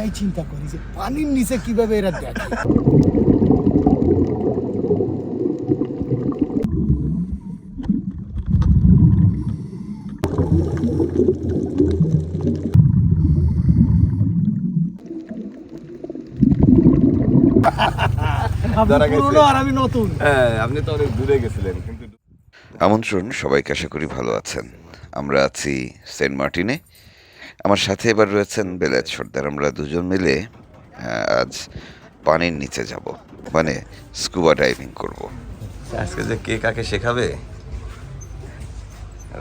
তাই চিন্তা করি যে পানির নিচে কিভাবে এরা দেখে। আমি নতুন। হ্যাঁ, আপনি তো অনেক দূরে গেছিলেন কিন্তু। আমন্ত্রণ, সবাইকে আশা করি ভালো আছেন। আমরা আছি সেন্ট মার্টিনে। আমার সাথে এবার রয়েছেন বেলায়েত সর্দার। আমরা দুজন মিলে আজ পানির নিচে যাব, মানে স্কুবা ডাইভিং করব। আজকে যে কে কাকে শেখাবে,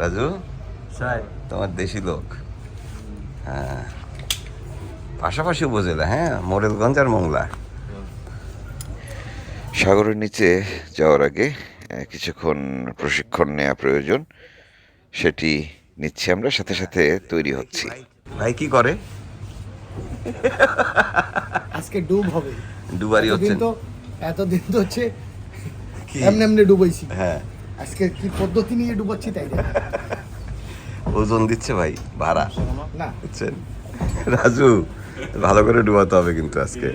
রাজু তোমার দেশি লোক। হ্যাঁ, পাশাপাশি উপজেলা, হ্যাঁ, মোরেলগঞ্জ আর মোংলা। সাগরের নিচে যাওয়ার আগে কিছুক্ষণ প্রশিক্ষণ নেওয়া প্রয়োজন, সেটি নিচ্ছি আমরা, সাথে সাথে তৈরি হচ্ছি। ভাই কি করে? আজকে ডুব হবে। ডুবারি হচ্ছে এতদিন তো হচ্ছে এমনি এমনি ডুবাইছি। হ্যাঁ, আজকে কি পদ্ধতি নিয়ে ডুবাচ্ছি তাই না। ওজন দিচ্ছে ভাই, ভাড়া না বুঝছেন। রাজু, ভালো করে ডুবাতে হবে কিন্তু আজকে।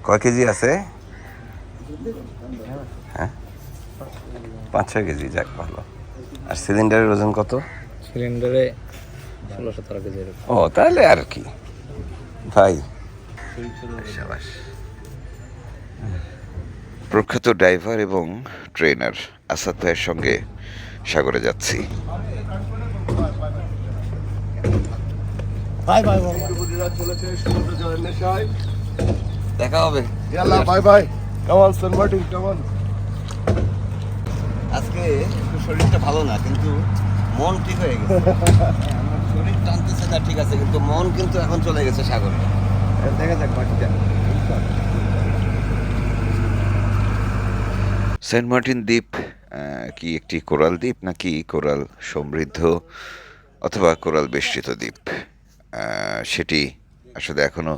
কয় কেজি আছে? হ্যাঁ, 5-6 কেজি, যাক ভালো। আর সিলিন্ডারের ওজন কত? সিলিন্ডারে 16-17 কেজি। ও, তাহলে আর কি ভাই। সাবাস। প্রখ্যাত ড্রাইভার এবং ট্রেনার আসাদ ভাইয়ের সঙ্গে সাগরে যাচ্ছি। বাই বাই দেখা হবে। Bye bye. Kamal Saint Martin, Kamal. আজকে একটু শরীরটা ভালো না, কিন্তু মন ঠিক হয়ে গেছে। আমার শরীর টানতেছে না, ঠিক আছে, কিন্তু মন কিন্তু এখন চলে গেছে সাগরে। দেখা যাক বাকিটা। সেন্ট মার্টিন দ্বীপ কি একটি কোরাল দ্বীপ নাকি কোরাল সমৃদ্ধ অথবা কোরাল বেষ্টিত দ্বীপ, সেটি আসলে এখনো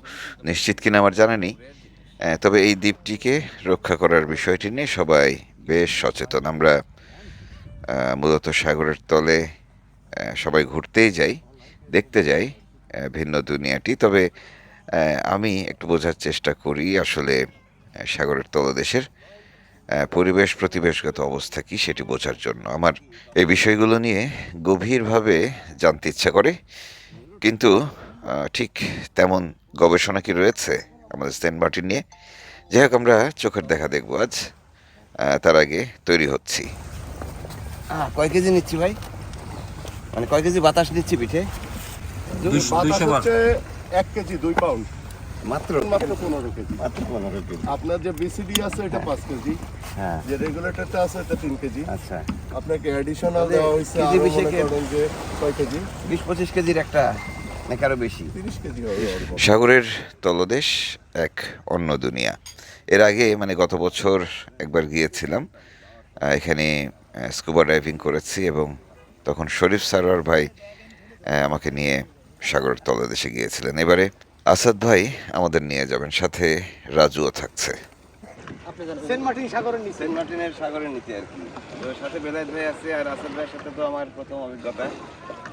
নিশ্চিত কিনা আমার জানা নেই। তবে এই দ্বীপটিকে রক্ষা করার বিষয়টি নিয়ে সবাই বেশ সচেতন। আমরা মূলত সাগরের তলে সবাই ঘুরতেই যাই, দেখতে যাই ভিন্ন দুনিয়াটি। তবে আমি একটু বোঝার চেষ্টা করি আসলে সাগরের তলদেশের পরিবেশ প্রতিবেশগত অবস্থা কি সেটি বোঝার জন্য। আমার এই বিষয়গুলো নিয়ে গভীরভাবে জানতে ইচ্ছা করে, কিন্তু ঠিক তেমন গবেষণা কি রয়েছে আমাদের সেন্ট মার্টিন নিয়ে? যাই হোক, আমরা চোখের দেখা দেখবো আজ। তার আগে তৈরি হচ্ছি। কয় কেজি নিচ্ছি ভাই, মানে কয় কেজি বাতাস নিচ্ছি পিঠে? 1 কেজি 2 পাউন্ড, মাত্র 15 কেজি। মাত্র 15 কেজি। আপনার যে বিসিডি আছে এটা 5 কেজি, হ্যাঁ, যে রেগুলেটরটা আছে এটা 3 কেজি। আচ্ছা, আপনাকে অ্যাডিশনাল দেওয়া হয়েছে কেজি আরো বিশেকে মনে করেন যে 6 কেজি, 20-25 কেজির একটা, নাকি আরো বেশি। 30 কেজি হবে এরকম। সাগরের তলদেশ এক অন্য দুনিয়া। এর আগে মানে গত বছর একবার গিয়েছিলাম, এখানে স্কুবা ডাইভিং করেছি, এবং তখন শরীফ সারোয়ার ভাই আমাকে নিয়ে সাগরের তলদেশে গিয়েছিলেন। এবারে আসাদ ভাই আমাদের নিয়ে যাবেন, সাথে রাজুও থাকছে। সেন্ট মার্টিন সাগরের নিচে। সেন্ট মার্টিনের সাগরের নিচে আর কি। ওর সাথে বেলায়েত ভাই আছে, আর আসাদ ভাইয়ের সাথে তো আমার প্রথম অভিজ্ঞতা।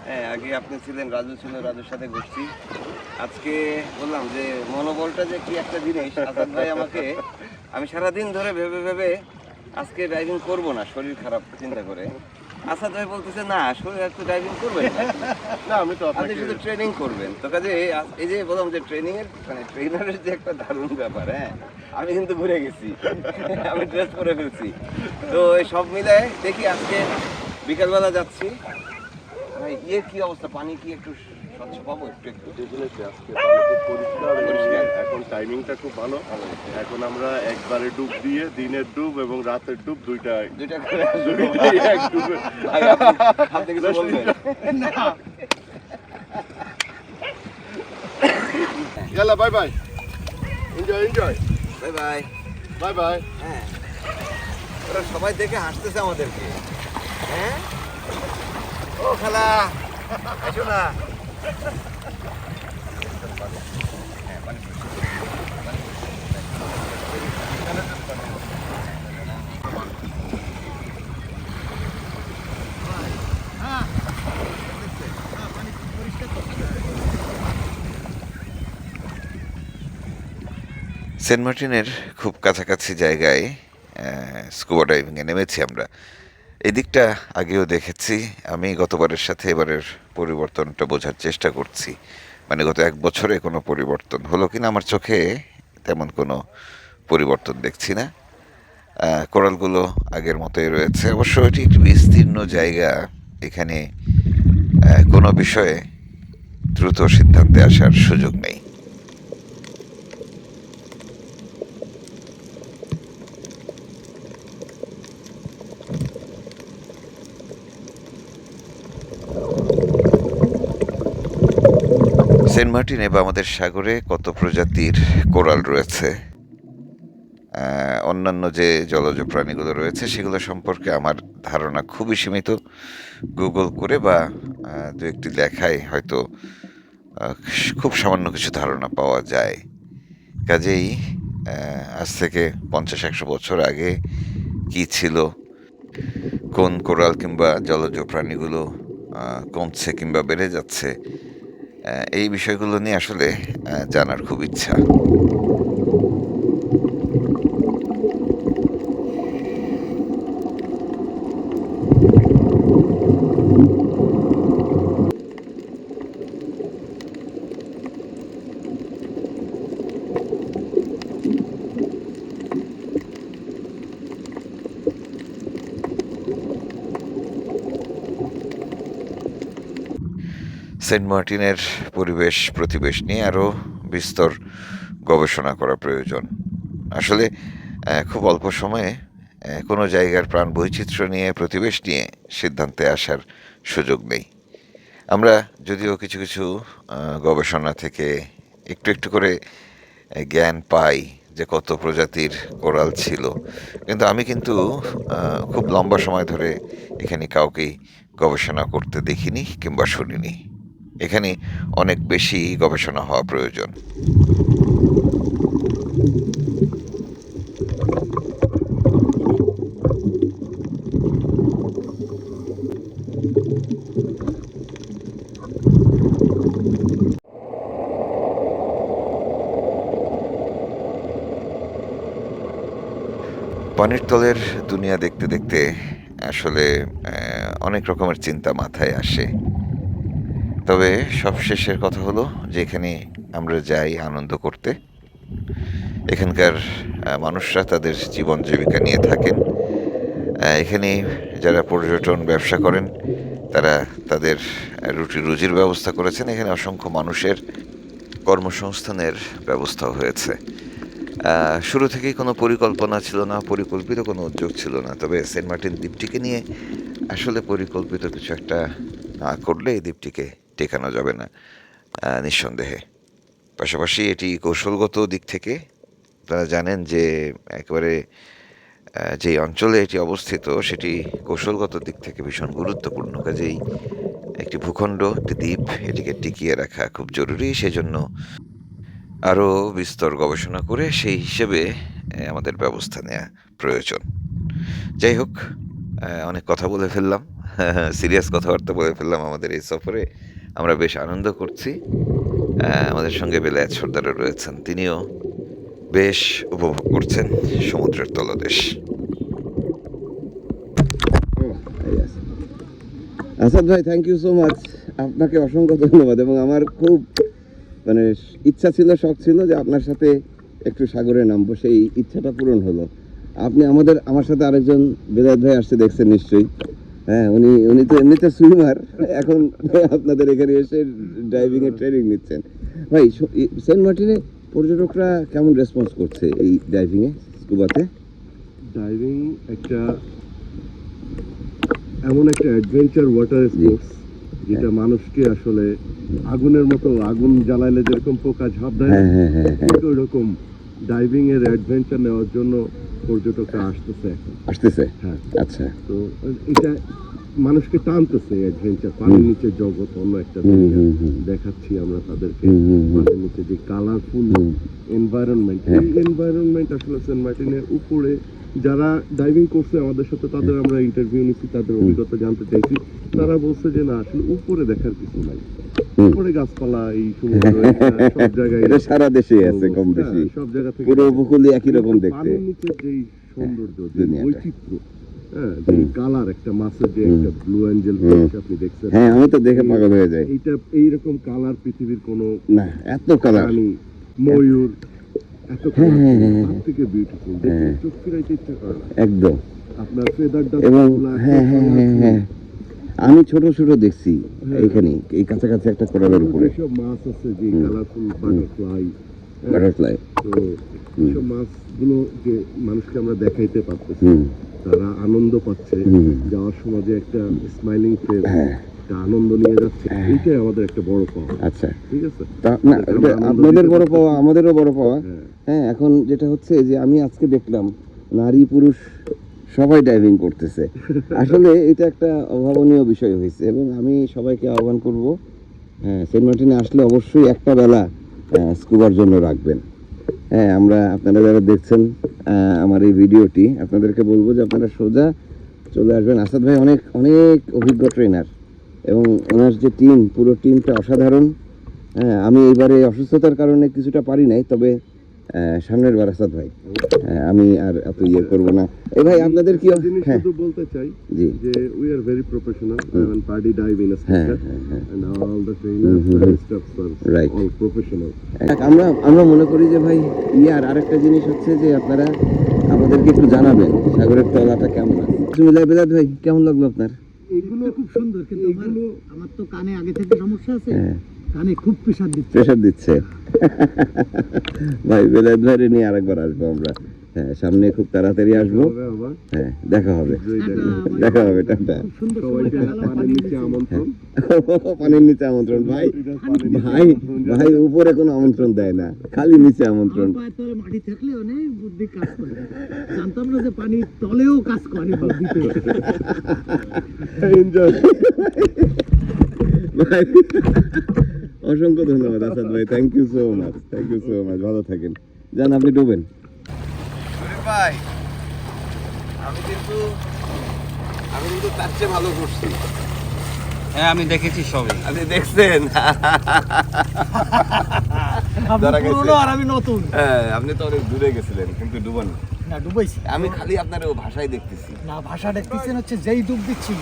হ্যাঁ, আগে আপনি ছিলেন, রাজু ছিল, রাজুর সাথে ঘুরছি। আজকে বললাম যে মনোবলটা যে কি একটা জিনিস। আসাদ ভাই আমাকে, আমি সারাদিন ধরে ভেবে ভেবে আজকে ড্রাইভিং করব না, শরীর খারাপ চিন্তা করে। আসাদ ভাই বলতেছে না, শরীর একটু ড্রাইভিং করবেন না, না আমি তো আপনি শুধু ট্রেনিং করবেন। তো কাজে এই যে বললাম যে ট্রেনিং এর, মানে ট্রেনারের যে একটা দারুণ ব্যাপার। হ্যাঁ, আমি কিন্তু ঘুরে গেছি, আমি ড্রেস পরে ফেলছি। তো এই সব মিলে দেখি আজকে বিকালবেলা যাচ্ছি। ভাই ইয়ে কি অবস্থা, পানি কি একটু স্বচ্ছ পাবো? একটু পরিষ্কার। এখন টাইমিংটা খুব ভালো। এখন আমরা একবারে ডুব দিয়ে, দিনের ডুব এবং রাতের ডুব দুইটাই করে এক ডুবে। ভাই, আপনি কিছু বলবেন? ইয়ালা bye bye, enjoy enjoy, bye bye. Bye bye. হ্যাঁ, ওরা সবাই দেখে হাসতেছে আমাদেরকে। হ্যাঁ, ও খালা আসো না। সেন্ট মার্টিনের খুব কাছাকাছি জায়গায় স্কুবা ডাইভিংয়ে নেমেছি আমরা। এই দিকটা আগেও দেখেছি। আমি গতবারের সাথে এবারের পরিবর্তনটা বোঝার চেষ্টা করছি, মানে গত 1 বছরে কোনো পরিবর্তন হলো কিনা। আমার চোখে তেমন কোনো পরিবর্তন দেখছি না। কোরালগুলো আগের মতোই রয়েছে। অবশ্য এটি একটি বিস্তীর্ণ জায়গা, এখানে কোনো বিষয়ে দ্রুত সিদ্ধান্তে আসার সুযোগ নেই। সেন্ট মার্টিনে বা আমাদের সাগরে কত প্রজাতির কোরাল রয়েছে, অন্যান্য যে জলজ প্রাণীগুলো রয়েছে সেগুলো সম্পর্কে আমার ধারণা খুবই সীমিত। গুগল করে বা দু একটি লেখায় হয়তো খুব সামান্য কিছু ধারণা পাওয়া যায়। কাজেই আজ থেকে 50-100 বছর আগে কি ছিল, কোন কোরাল কিংবা জলজ প্রাণীগুলো কমছে কিংবা বেড়ে যাচ্ছে, এই বিষয়গুলো নিয়ে আসলে জানার খুব ইচ্ছা। সেন্ট মার্টিনের পরিবেশ প্রতিবেশ নিয়ে আরও বিস্তর গবেষণা করা প্রয়োজন। আসলে খুব অল্প সময়ে কোনো জায়গার প্রাণ বৈচিত্র্য নিয়ে, প্রতিবেশ নিয়ে সিদ্ধান্তে আসার সুযোগ নেই। আমরা যদিও কিছু কিছু গবেষণা থেকে একটু একটু করে জ্ঞান পাই যে কত প্রজাতির কোরাল ছিল, কিন্তু আমি কিন্তু খুব লম্বা সময় ধরে এখানে কাউকেই গবেষণা করতে দেখিনি কিংবা শুনিনি। এখানে অনেক বেশি গবেষণা হওয়া প্রয়োজন। পানির তলের দুনিয়া দেখতে দেখতে আসলে অনেক রকমের চিন্তা মাথায় আসে। তবে সবশেষের কথা হলো যে এখানে আমরা যাই আনন্দ করতে। এখানকার মানুষরা তাদের জীবন জীবিকা নিয়ে থাকেন। এখানে যারা পর্যটন ব্যবসা করেন তারা তাদের রুটি রুজির ব্যবস্থা করেছেন। এখানে অসংখ্য মানুষের কর্মসংস্থানের ব্যবস্থাও হয়েছে। শুরু থেকেই কোনো পরিকল্পনা ছিল না, পরিকল্পিত কোনো উদ্যোগ ছিল না। তবে সেন্ট মার্টিন দ্বীপটিকে নিয়ে আসলে পরিকল্পিত কিছু একটা না করলে এই দ্বীপটিকে টেকানো যাবে না নিঃসন্দেহে। পাশাপাশি এটি কৌশলগত দিক থেকে আপনারা জানেন যে একেবারে যে অঞ্চলে এটি অবস্থিত সেটি কৌশলগত দিক থেকে ভীষণ গুরুত্বপূর্ণ। কাজেই একটি ভূখণ্ড, একটি দ্বীপ, এটিকে টিকিয়ে রাখা খুব জরুরি। সেজন্য আরও বিস্তর গবেষণা করে সেই হিসেবে আমাদের ব্যবস্থা নেওয়া প্রয়োজন। যাই হোক, অনেক কথা বলে ফেললাম, সিরিয়াস কথাবার্তা বলে ফেললাম আমাদের এই সফরে। আমরা বেশ আনন্দ করছি। আমাদের সঙ্গে বেলায়েত সর্দারও রয়েছেন, তিনিও বেশ উপভোগ করছেন সমুদ্রের তলদেশ। আসাদ ভাই, থ্যাংক ইউ সো মাচ। আপনাকে অসংখ্য ধন্যবাদ। এবং আমার খুব ইচ্ছা ছিল, শখ ছিল যে আপনার সাথে একটু সাগরে নামবো, সেই ইচ্ছাটা পূরণ হলো। আপনি আমার সাথে আরেকজন বেলায়েত ভাই আসছে, দেখছেন নিশ্চয়ই। হ্যাঁ, উনি তো এমনিতে সুইমার, এখন আপনাদের এখানে এসে ড্রাইভিং এর ট্রেনিং নিচ্ছেন। ভাই, সেন্ট মার্টিনে পর্যটকরা কেমন রেসপন্স করছে এই ড্রাইভিং এ, স্কুবাতে? ডাইভিং এমন একটা অ্যাডভেঞ্চার ওয়াটার স্পোর্টস যেটা মানুষকে আসলে আগুনের মতো, আগুন জ্বালাইলে যেরকম পোকা ঝাঁপ দেয়, ওই রকম ডাইভিং এর অ্যাডভেঞ্চার নেওয়ার জন্য পর্যটকরা আসতেছে। হ্যাঁ, আচ্ছা। তো এটা মানুষকে টানতেছে, অ্যাডভেঞ্চার, পানির নিচে জগৎ, অন্য একটা দুনিয়া দেখাচ্ছি আমরা তাদেরকে। পানির নিচে যে কালারফুল এনভায়রনমেন্ট, এই এনভায়রনমেন্ট আসলে সেন্ট মার্টিনের উপরে যারা ডাইভিং করছে আমাদের সাথে, তাদের আমরা ইন্টারভিউ নিচ্ছি, তাদের অভিজ্ঞতা জানতে চাইছি। তারা বলছে যে না, আসলে উপরে দেখার কিছু নাই, তারপরে গাছপালা এই সমুদ্র সব জায়গায় এটা সারা দেশে আছে কম বেশি, সব জায়গা থেকে পুরো উপকূলে একই রকম দেখতে। পানির নিচে যেই সৌন্দর্য, যে দুনিয়াটা। বৈচিত্র্য, হ্যাঁ, যে কালার, একটা মাছের যে একটা ব্লু অ্যাঞ্জেল আপনি দেখছেন, হ্যাঁ আমি তো দেখে পাগল হয়ে যাই। এইটা এইরকম কালার পৃথিবীর কোনো না এত কালার, প্রাণী, ময়ূর এত হ্যাঁ, কালার হ্যাঁ, হ্যাঁ, তার থেকে বিউটিফুল, দেখে চোখ ফিরাইতে ইচ্ছা করে না। একদম। আপনার ফেদার এবং হ্যাঁ হ্যাঁ হ্যাঁ হ্যাঁ আমি ছোট ছোট দেখছি এইখানে, এই কাছাকাছি একটা কোরালের উপরে সব মাছ আছে যে কালারফুল বাটারফ্লাই, বাটারফ্লাই। তো এইসব মাছগুলো যে মানুষকে আমরা দেখাইতে পারতেছি, হুম তারা আনন্দ পাচ্ছে, হুম। যাওয়ার সময় যে একটা স্মাইলিং ফেস, হ্যাঁ। একটা আনন্দ নিয়ে যাচ্ছে, এইটাই আমাদের একটা বড় পাওয়া। আচ্ছা, ঠিক আছে, তা না এটা আপনাদের বড় পাওয়া, আমাদেরও বড় পাওয়া। হ্যাঁ। হ্যাঁ এখন যেটা হচ্ছে যে আমি আজকে দেখলাম নারী পুরুষ সবাই ডাইভিং করতেছে, আসলে এটা একটা অভাবনীয় বিষয় হয়েছে। এবং আমি সবাইকে আহ্বান করব, হ্যাঁ সেন্ট মার্টিনে আসলে অবশ্যই একটা বেলা স্কুবার জন্য রাখবেন। হ্যাঁ আমরা, আপনারা যারা দেখছেন আমার এই ভিডিওটি, আপনাদেরকে বলবো যে আপনারা সোজা চলে আসবেন। আসাদ ভাই অনেক অনেক অভিজ্ঞ ট্রেনার এবং ওনার যে টিম, পুরো টিমটা অসাধারণ। হ্যাঁ আমি এইবারে অসুস্থতার কারণে কিছুটা পারি নাই, তবে সামনের বার আসাদ ভাই আমি আর এত ইয়ে করবো না। এই ভাই আপনাদের কি একটা জিনিস হ্যাঁ শুধু বলতে চাই জি যে we are very professional and party dive instructor, হ্যাঁ হ্যাঁ হ্যাঁ and all the trainers and staffs are Right. all professional. আমরা মনে করি যে ভাই ইয়ার আরেকটা জিনিস হচ্ছে যে আপনারা আমাদেরকে একটু জানাবেন সাগরের তলাটা কেমন আছে। বিসমিল্লাহ, বেলাল ভাই কেমন লাগলো আপনার? এগুলো খুব সুন্দর, কিন্তু আমার তো কানে আগে থেকে সমস্যা আছে, হ্যাঁ কানে খুব প্রেসার দিচ্ছে। প্রেশার দিচ্ছে ভাই বেলাল ভাইরে নিয়ে আরেকবার আসবো আমরা। হ্যাঁ সামনে খুব তাড়াতাড়ি আসবো। তবে আবার হ্যাঁ দেখা হবে, শীঘ্রই দেখা দেখা হবে, টাটা। খুব সুন্দর সবাইকে সময় কাটালাম পানির নিচে আমন্ত্রণ। পানির নিচে আমন্ত্রণ ভাই, পানির নিচে ভাই ভাই উপরে কোনো আমন্ত্রণ দেয় না, খালি নিচে আমন্ত্রণ। আমার পায়ের তলে মাটি থাকলে অনেক বুদ্ধি কাজ করে, জানতাম না যে পানির তলেও কাজ করে বুদ্ধিতে। এনজয়। ভাই অসংখ্য ধন্যবাদ আসাদ ভাই, thank you so much, thank you so much, ভালো থাকেন, যান আপনি ডুবেন। ভাই আমি কিন্তু তার চেয়ে ভালো করছি। হ্যাঁ আমি দেখেছি সবই। আপনি দেখছেন? ধরা গেছে। পুরনো আর আমি নতুন। হ্যাঁ আপনি তো অনেক দূরে গেছিলেন কিন্তু ডুবান না। না ডুবাইছি আমি খালি আপনার ও ভাষায় দেখতেছি। না, ভাষা দেখতেছেন হচ্ছে যেই ডুব দিচ্ছি,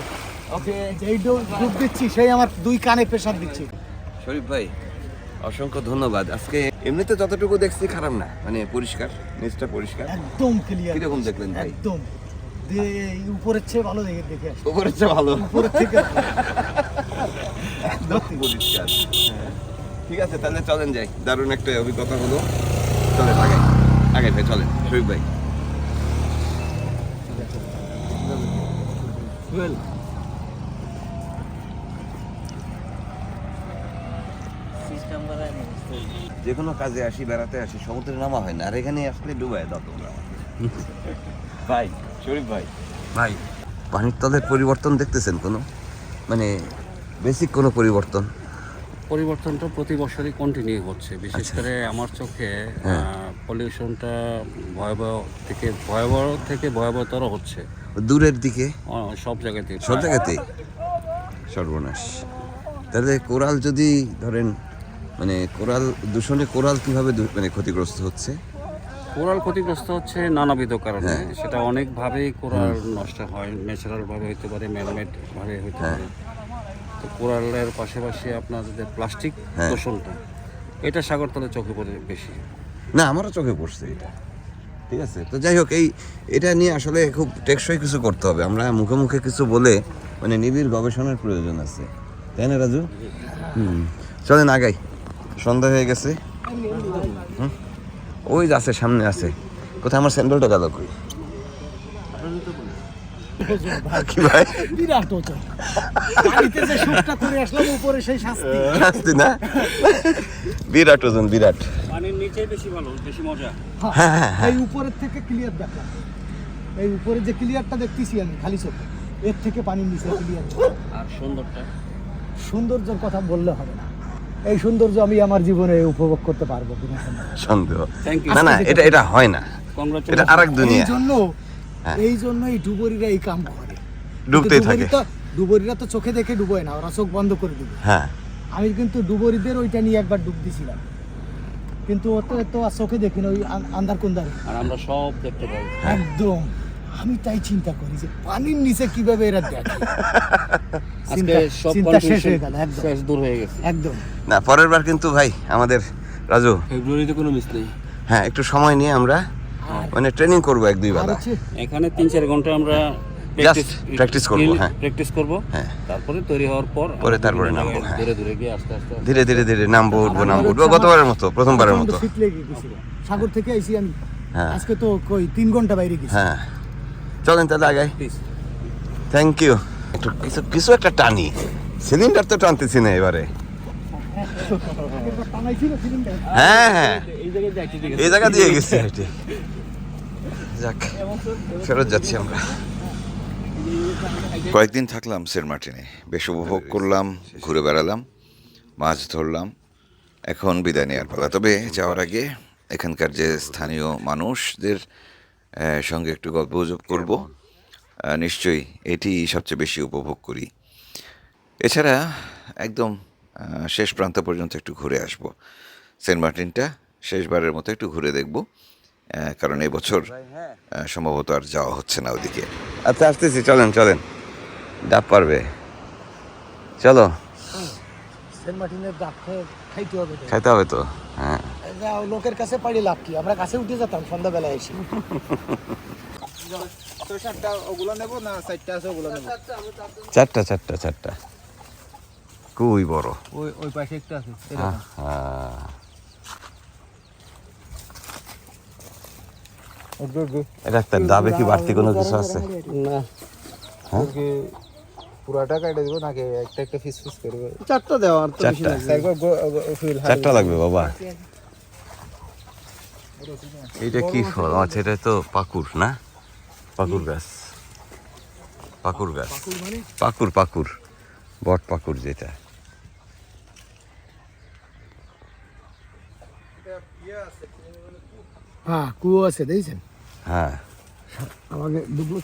ওকে যেই ডুব দিচ্ছি সেই আমার দুই কানে প্রেসার দিচ্ছে। শরীফ ভাই অসংখ্য ধন্যবাদ। আজকে এমনিতে যতটুকু দেখছি খারাপ না, মানে পরিষ্কার, নিচটা পরিষ্কার। একদম ক্লিয়ার। কিরকম দেখলেন ভাই? একদম এই উপরের চেয়ে ভালো দেখে আসছি। উপরের চেয়ে ভালো, উপরের থেকে একদম পরিষ্কার। ঠিক আছে তাহলে চলেন যাই, দারুণ একটা অভিজ্ঞতা হলো। চলেন আগে আগে ভাই, চলেন শরীফ ভাই। যে কোনো কাজে আসি, বেড়াতে আসি, সমুদ্রে নামা হয় না, আর এখানে আসলে ডুবাই দাও তোমরা। ভাই শরীফ ভাই, ভাই পানির তলের পরিবর্তন দেখতেছেন কোনো, মানে বেসিক কোনো পরিবর্তন? পরিবর্তনটা প্রতি বছরই কন্টিনিউ হচ্ছে, বিশেষ আচ্ছা। করে আমার চোখে হ্যাঁ। পলিউশনটা ভয়াবহ থেকে ভয়াবহতর হচ্ছে দূরের দিকে সব জায়গাতে। সব জায়গাতেই সর্বনাশ। তাহলে কোরাল যদি ধরেন, মানে কোরাল দূষণে কোরাল কিভাবে মানে ক্ষতিগ্রস্ত হচ্ছে? কোরাল ক্ষতিগ্রস্ত হচ্ছে নানাবিধ কারণে, হ্যাঁ। সেটা অনেকভাবেই কোরাল নষ্ট হয়, ন্যাচারালভাবে হতে পারে, ম্যানমেড ভাবে হতে হ্যাঁ। পারে। তো কোরালের পাশাপাশি আপনার যে প্লাস্টিক হ্যাঁ। দূষণটা, এটা সাগরতলে চোখে পড়ে বেশি। না আমারও চোখে পড়ছে এটা। ঠিক আছে, তো যাই হোক, এটা নিয়ে আসলে খুব টেকসই কিছু করতে হবে। আমরা মুখে মুখে কিছু বলে মানে নিবিড় গবেষণার প্রয়োজন আছে, তাই না রাজু? চলেন আগাই, সন্ধ্যা হয়ে গেছে। ওই যে আছে, সামনে আছে। কোথায় আমার স্যান্ডেলটা গেল কই? কি ভাই? বিরাট ওজন। পানিতে যে সুখটা করে আসলাম, উপরে সেই শাস্তি। শাস্তি না? বিরাট ওজন, বিরাট। পানির নিচে বেশি ভালো, বেশি মজা। এই উপরের থেকে ক্লিয়ার দেখা, এই উপরে যে ক্লিয়ারটা দেখতেছি আমি খালি চোখে, এর থেকে পানির নিচে ক্লিয়ার। আর সুন্দরটা, সৌন্দর্যের কথা বললে হবে না, এই সৌন্দর্য আমি আমার জীবনে উপভোগ করতে পারবো কিনা সন্দেহ। Thank you. না না, এটা হয় না, এটা কংগ্রাচুলেশন। আরেক দুনিয়া। এই জন্য এই ডুবুরিরা এই কাম করে, ডুবতেই থাকে। ডুবুরিরা তো চোখে দেখে ডুবোয় না, ওরা চোখ বন্ধ করে দিবে। হ্যাঁ আমি কিন্তু ডুবুরিদের ওইটা নিয়ে একবার ডুব দিছিলাম, কিন্তু ও তো আর চোখে দেখি না, ওই আন্ধার কুন্দারে আর আমরা সব দেখতে পাই। একদম। আমি তাই চিন্তা করি যে পানির নিচে কিভাবে এরা দেখে। আজকে সব চিন্তা শেষ হয়ে confusion গেল, একদম শেষ দূর হয়ে গেছে। একদম। না, পরের বার কিন্তু ভাই আমাদের রাজু, ফেব্রুয়ারিতে কোনো মিস নেই। হ্যাঁ একটু সময় নিয়ে আমরা মানে ট্রেনিং করবো 1-2 আর বেলা, হচ্ছে এখানে 3-4 ঘন্টা আমরা practice করবো, হ্যাঁ। প্র্যাকটিস করব। হ্যাঁ। তারপরে তৈরি হওয়ার পর পরে তারপরে বিভিন্ন নামবো, জায়গায় হ্যাঁ। ধীরে ধীরে গিয়ে আস্তে আস্তে ধীরে ধীরে ধীরে নামবো উঠবো গতবারের মতো, প্রথমবারের মতো। শীত লেগে গেছিল, সাগর থেকে আইছি আমি। হ্যাঁ। আজকে তো কই 3 ঘন্টা বাইরে গেছি। হ্যাঁ, চলেন তাহলে আগাই। Thank you. একটু কিছু একটা টানি, সিলিন্ডার তো টানতেছি না এবারে। টানাইছিল সিলিন্ডার। হ্যাঁ হ্যাঁ, এই জায়গা দিয়ে গেছি হ্যাঁ। হেঁটে। যাক, ফেরত যাচ্ছি আমরা। কয়েকদিন থাকলাম সেন্ট মার্টিনে, বেশ উপভোগ করলাম, ঘুরে বেড়ালাম, মাছ ধরলাম। এখন বিদায় নেওয়ার পালা। তবে যাওয়ার আগে এখানকার যে স্থানীয় মানুষদের সঙ্গে একটু গল্প গুজব করবো। নিশ্চয়ই এটি সবচেয়ে বেশি উপভোগ করি। এছাড়া একদম শেষ প্রান্ত পর্যন্ত একটু ঘুরে আসব। সেন্ট মার্টিনটা শেষবারের মতো একটু ঘুরে দেখব, কারণ এবছর সম্ভবত আর যাওয়া হচ্ছে না ওদিকে। আচ্ছা, আসতেছি, চলেন চলেন, ডাব পারবে, চলো। সেন্ট মার্টিনের ডাব খাইতে হবে তো। খাইতে হবে তো, হ্যাঁ। যাও, লোকের কাছে পাইলে লাভ কি, আমরা কাছে উঠে যেতাম সন্ধ্যাবেলায় এসে। চারটা খুবই বড়। ওই পাশে একটা আছে। এটা একটা ডাবে কি বাড়তি কোনো কিছু আছে? না, পুরাটা কাটে দিব নাকি একটা একটা পিস পিস করবে? চারটা দেওয়া আর তো বেশি চারটা চারটা লাগবে বাবা। এইটা কি ফল? আচ্ছা, এটা তো পাকুর না? পাকুর গাছ, পাকুর গাছ, পাকুর বট পাকুর যেটা। হ্যাঁ, কুয়ো আছে দেখছেন। হ্যাঁ, আমাকে ডুবলো।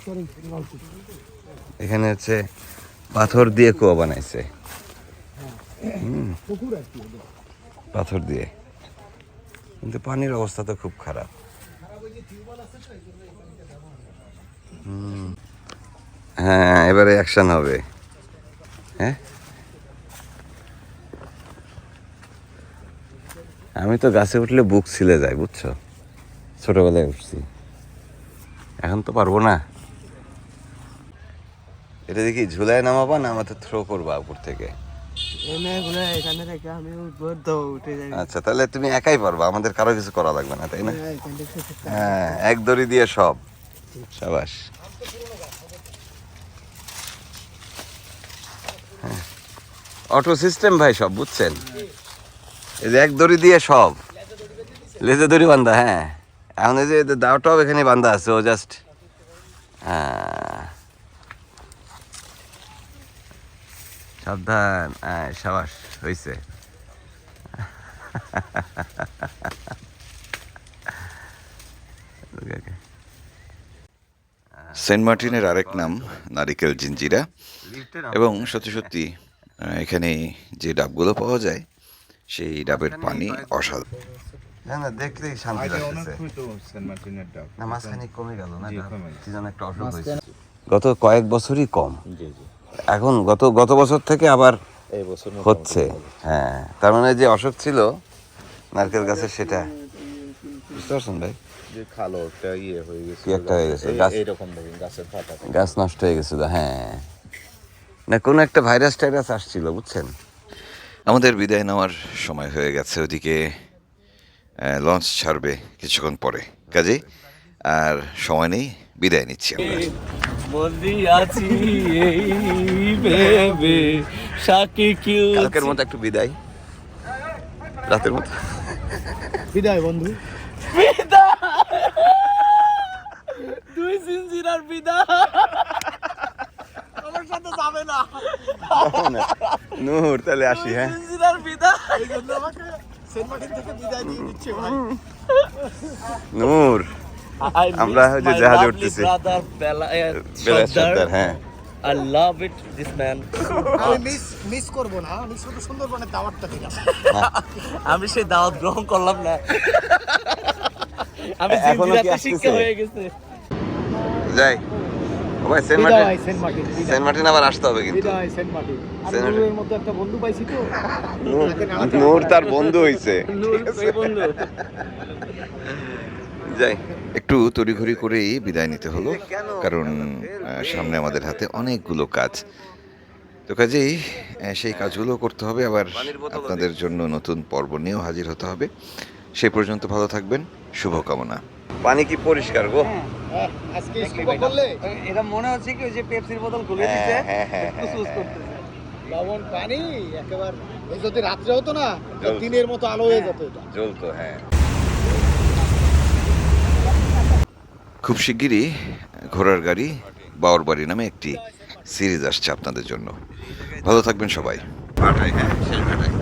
এখানে হচ্ছে পাথর দিয়ে কুয়া বানাইছে, পুকুর আর কি। পাথর দিয়ে, কিন্তু পানির অবস্থা তো খুব খারাপ। হ্যাঁ, এবারে অ্যাকশন হবে। হ্যাঁ, আমি তো গাছে উঠলে বুক ছিলে যায়, বুঝছো, ছোটবেলায় উঠছি, এখন তো পারবো না। এটা দেখি ঝুলায় নামাবা না আমাদের থ্রো করবা উপর থেকে? এখানে রেখে আমি উঠবো তো উঠে যাই। আচ্ছা, তাহলে তুমি একাই পারবা, আমাদের কারো কিছু করা লাগবে না, তাই না? হ্যাঁ, এক দড়ি দিয়ে সব। সাবাস। অটো সিস্টেম ভাই সব, বুঝছেন? এই যে এক দড়ি দিয়ে সব, লেজে দড়ি বান্ধা। হ্যাঁ, এখন এই যে দাওটাও এখানে বান্ধা আছে, ও জাস্ট সাবধান। সাবাস, হয়েছে। সেন্ট মার্টিনের আরেক নাম নারিকেল জিঞ্জিরা, এবং সত্যি সত্যি এখানে যে ডাবগুলো পাওয়া যায় সেই ডাবের পানি অসাধারণ। না না, দেখলেই শান্তি লাগতেছে। না, মাঝখানে কমে গেল না, কি যেন একটা অসুখ হয়েছে গত কয়েক বছরই কম। এখন গত বছর থেকে আবার হচ্ছে। হ্যাঁ, তার মানে যে অসুখ ছিল নারকেল গাছের, সেটা বুঝতে পারছেন ভাই? যে খালো একটা ইয়ে হয়ে গেছে, কি একটা হয়ে গেছে, গাছ এইরকম দেখুন গাছের পাতা, গাছ নষ্ট হয়ে গেছিল। হ্যাঁ, না কোনো একটা ভাইরাস টাইরাস আসছিল, বুঝছেন? আমাদের বিদায় নেওয়ার সময় হয়ে গেছে, ওদিকে লঞ্চ ছাড়বে কিছুক্ষণ পরে, কাজে আর সময় নেই, বিদায় নিচ্ছি আমরা। বন্দি আছি এই ভেবে সাকি কিউ। কালকের মতো একটু বিদায়, রাতের মতো বিদায় বন্ধু। দুই জিঞ্জিরার বিদায় আমার সাথে যাবে না। নূর, তাহলে আসি। হ্যাঁ, জিঞ্জিরার বিদায়। এই জন্য আমাকে সেন্ট মার্টিন থেকে বিদায় দিয়ে দিচ্ছে ভাই। নূর, আমরা ওই যে জাহাজে উঠতেছি। ব্রাদার বেলা সর্দার। হ্যাঁ, I love it, this man. আমি মিস করব না, আমি শুধু সুন্দরবনের দাওয়াতটা দিলাম। আমি সেই দাওয়াত গ্রহণ করলাম না। আমি এখনো কি জিঞ্জিরাতে আসতেছে? শিক্ষা হয়ে গেছে। যাই ও ভাই সেন্ট বিদায় Martin, Saint Martin, Saint Martin আবার আসতে হবে কিন্তু। বিদায় সেন্ট মার্টিন। আর সেন্ট মার্টিন। নূরের মধ্যে একটা বন্ধু পাইছি তো। তাকে নাড়াতে নূর তার বন্ধু হইছে। নূর এই বন্ধু। যাই একটু তড়িঘড়ি করেই বিদায় নিতে হলো, কারণ সামনে আমাদের হাতে অনেকগুলো কাজ। তো কাজেই সেই কাজগুলো করতে হবে, আবার আপনাদের জন্য নতুন পর্ব নিয়েও হাজির হতে হবে। সেই পর্যন্ত ভালো থাকবেন, শুভকামনা। পানি কি পরিষ্কার গো? আজকে স্কুবা করলে এটা মনে হচ্ছে কি ওই যে পেপসির বোতল খুলে হ্যাঁ, দিছে হ্যাঁ, হ্যাঁ, কুচকুচ হ্যাঁ। করতেছে। লবণ পানি একেবারে, এই যদি রাত্রে হতো না তো জ্বলতো। দিনের মতো আলো হয়ে যেত এটা। চলতো, হ্যাঁ। খুব শিগগিরই ঘোড়ার গাড়ি বাওয়ার বাড়ি নামে একটি সিরিজ আসছে আপনাদের জন্য। ভালো থাকবেন সবাই। ভাটাই, হ্যাঁ, শেষ ভাটাই।